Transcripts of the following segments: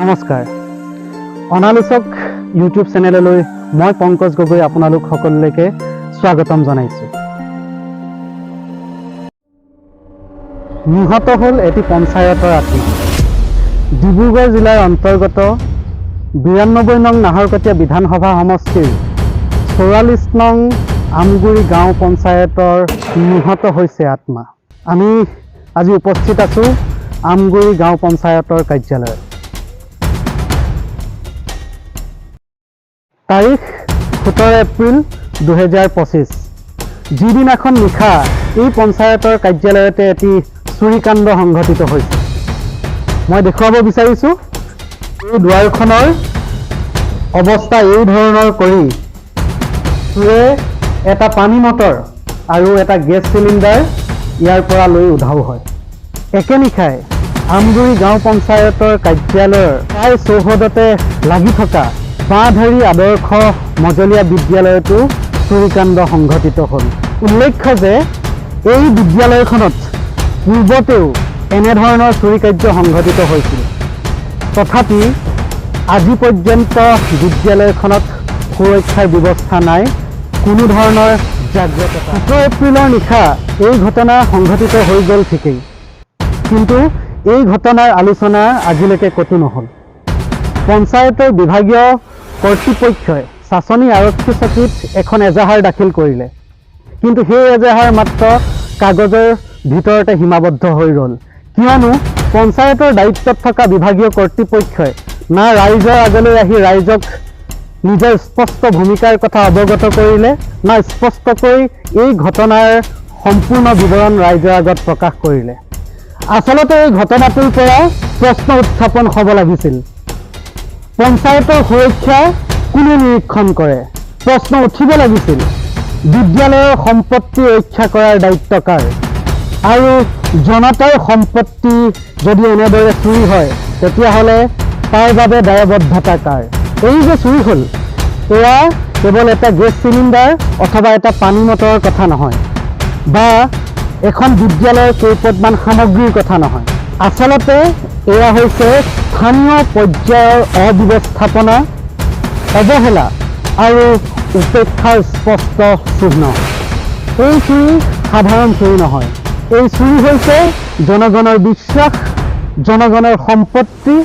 নমস্কাৰ অনালোচক ইউটিউব চেনেললৈ মই পংকজ গগৈ আপোনালোক সকলোকে স্বাগতম জনাইছো। নিহত হল এটি পঞ্চায়তৰ আত্মা। ডিব্ৰুগড় জিলাৰ অন্তৰ্গত 92 নং নাহৰকটীয়া বিধানসভা সমষ্টিৰ 44 নং আমগুৰি গাঁও পঞ্চায়তৰ নিহত হৈছে আত্মা। আমি আজি উপস্থিত আছো আমগুৰি গাঁও পঞ্চায়তৰ কাৰ্যালয়ত। তাৰিখ 17 এপ্ৰিল 2025 যিদিনাখন নিশা এই পঞ্চায়তৰ কাৰ্যালয়তে এটি চুৰিকাণ্ড সংঘটিত হৈছে। মই দেখুৱাব বিচাৰিছোঁ এই দুৱাৰখনৰ অৱস্থা এই ধৰণৰ কৰি চোৰে এটা পানী মটৰ আৰু এটা গেছ চিলিণ্ডাৰ ইয়াৰ পৰা লৈ উধাও হয়। একে নিশাই আমগুৰি গাঁও পঞ্চায়তৰ কাৰ্যালয়ৰ প্ৰায় চৌহদতে লাগি থকা বাঁধাৰী আদৰ্শ মজলীয়া বিদ্যালয়তো চুৰিকাণ্ড সংঘটিত হ'ল। উল্লেখ্য যে এই বিদ্যালয়খনত পূৰ্বতেও এনেধৰণৰ চুৰি কাৰ্য সংঘটিত হৈছিল। তথাপি আজি পৰ্যন্ত বিদ্যালয়খনত সুৰক্ষাৰ ব্যৱস্থা নাই, কোনো ধৰণৰ জাগ্ৰতা। 17 এপ্ৰিলৰ নিশা এই ঘটনা সংঘটিত হৈ গ'ল ঠিকেই, কিন্তু এই ঘটনাৰ আলোচনা আজিলৈকে ক'তো নহ'ল। পঞ্চায়তৰ বিভাগীয় কৰ্তৃপক্ষই চাচনি আৰক্ষী চকীত এখন এজাহাৰ দাখিল কৰিলে, কিন্তু সেই এজাহাৰ মাত্ৰ কাগজৰ ভিতৰতে সীমাবদ্ধ হৈ ৰ'ল। কিয়নো পঞ্চায়তৰ দায়িত্বত থকা বিভাগীয় কৰ্তৃপক্ষই না ৰাইজৰ আগলৈ আহি ৰাইজক নিজৰ স্পষ্ট ভূমিকাৰ কথা অৱগত কৰিলে, না স্পষ্টকৈ এই ঘটনাৰ সম্পূৰ্ণ বিৱৰণ ৰাইজৰ আগত প্ৰকাশ কৰিলে। আচলতে এই ঘটনাটোৰ পৰা প্ৰশ্ন উত্থাপন হ'ব লাগিছিল, পঞ্চায়তৰ সুৰক্ষা কোনে নিৰীক্ষণ কৰে? প্ৰশ্ন উঠিব লাগিছিল, বিদ্যালয়ৰ সম্পত্তি ৰক্ষা কৰাৰ দায়িত্ব কাৰ? আৰু জনতাৰ সম্পত্তি যদি এনেদৰে চুৰি হয় তেতিয়াহ'লে তাৰ বাবে দায়বদ্ধতা কাৰ? এই যে চুৰি হ'ল, এয়া কেৱল এটা গেছ চিলিণ্ডাৰ অথবা এটা পানী মটৰৰ কথা নহয়, বা এখন বিদ্যালয়ৰ কেইপদমান সামগ্ৰীৰ কথা নহয়। আচলতে এয়া হৈছে স্থানীয় পৰ্যায়ৰ অব্যৱস্থাপনা, অৱহেলা আৰু উপেক্ষাৰ স্পষ্ট চিহ্ন। এই চুৰি সাধাৰণ চুৰি নহয়, এই চুৰি হৈছে জনগণৰ বিশ্বাস, জনগণৰ সম্পত্তি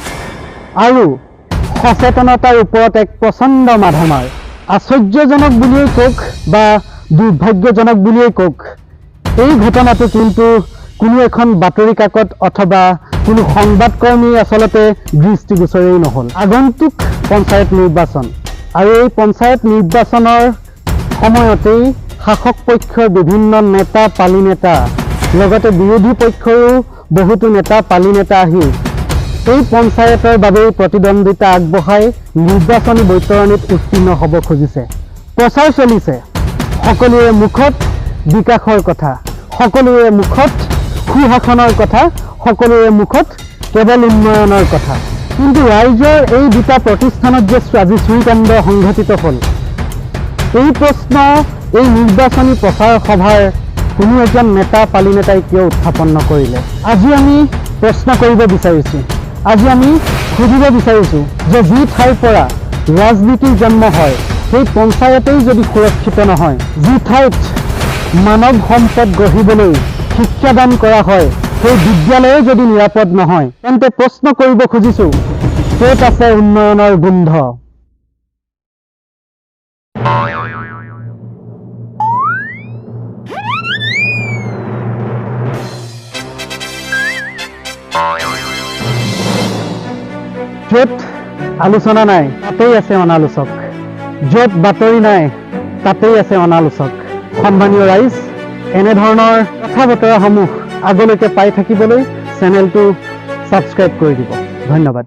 আৰু সচেতনতাৰ ওপৰত এক প্ৰচণ্ড মাধমাৰ। আশ্চৰ্যজনক বুলিয়েই কওক বা দুৰ্ভাগ্যজনক বুলিয়েই কওক, এই ঘটনাটো কিন্তু কোনো এখন বাতৰি কাকত অথবা কোনো সংবাদকৰ্মী আচলতে দৃষ্টিগোচৰেই নহ'ল। আগন্তুক পঞ্চায়ত নিৰ্বাচন আৰু এই পঞ্চায়ত নিৰ্বাচনৰ সময়তেই শাসক পক্ষৰ বিভিন্ন নেতা পালি নেতা লগতে বিৰোধী পক্ষৰো বহুতো নেতা পালি নেতা আহি এই পঞ্চায়তৰ বাবেই প্ৰতিদ্বন্দ্বিতা আগবঢ়াই নিৰ্বাচনী বৈতৰণিত উত্তীৰ্ণ হ'ব খুজিছে। প্ৰচাৰ চলিছে, সকলোৰে মুখত বিকাশৰ কথা, সকলোৰে মুখত সুশাসনৰ কথা, সকলোৰে মুখত কেৱল উন্নয়নৰ কথা। কিন্তু ৰাইজৰ এই দুটা প্ৰতিষ্ঠানত যে আজি চুৰিকাণ্ড সংঘটিত হ'ল, এই প্ৰশ্ন এই নিৰ্বাচনী প্ৰচাৰ সভাৰ কোনো এজন নেতা পালি নেতাই কিয় উত্থাপন নকৰিলে? আজি আমি প্ৰশ্ন কৰিব বিচাৰিছোঁ, আজি আমি সুধিব বিচাৰিছোঁ যে যি ঠাইৰ পৰা ৰাজনীতিৰ জন্ম হয় সেই পঞ্চায়তেই যদি সুৰক্ষিত নহয়, যি ঠাইত মানৱ সম্পদ গঢ়িবলৈ শিক্ষাদান কৰা হয় সেই বিদ্যালয়ে যদি নিৰাপদ নহয়, তেন্তে প্ৰশ্ন কৰিব খুজিছোঁ, ক'ত আছে উন্নয়নৰ গোন্ধ? য'ত আলোচনা নাই তাতেই আছে অনালোচক, য'ত বাতৰি নাই তাতেই আছে অনালোচক। সন্মানীয় ৰাইজ, এনেধৰণৰ কথা বতৰাসমূহ আগলৈকে পাই থাকিবলৈ চেনেলটো ছাবস্ক্ৰাইব কৰি দিব। ধন্যবাদ।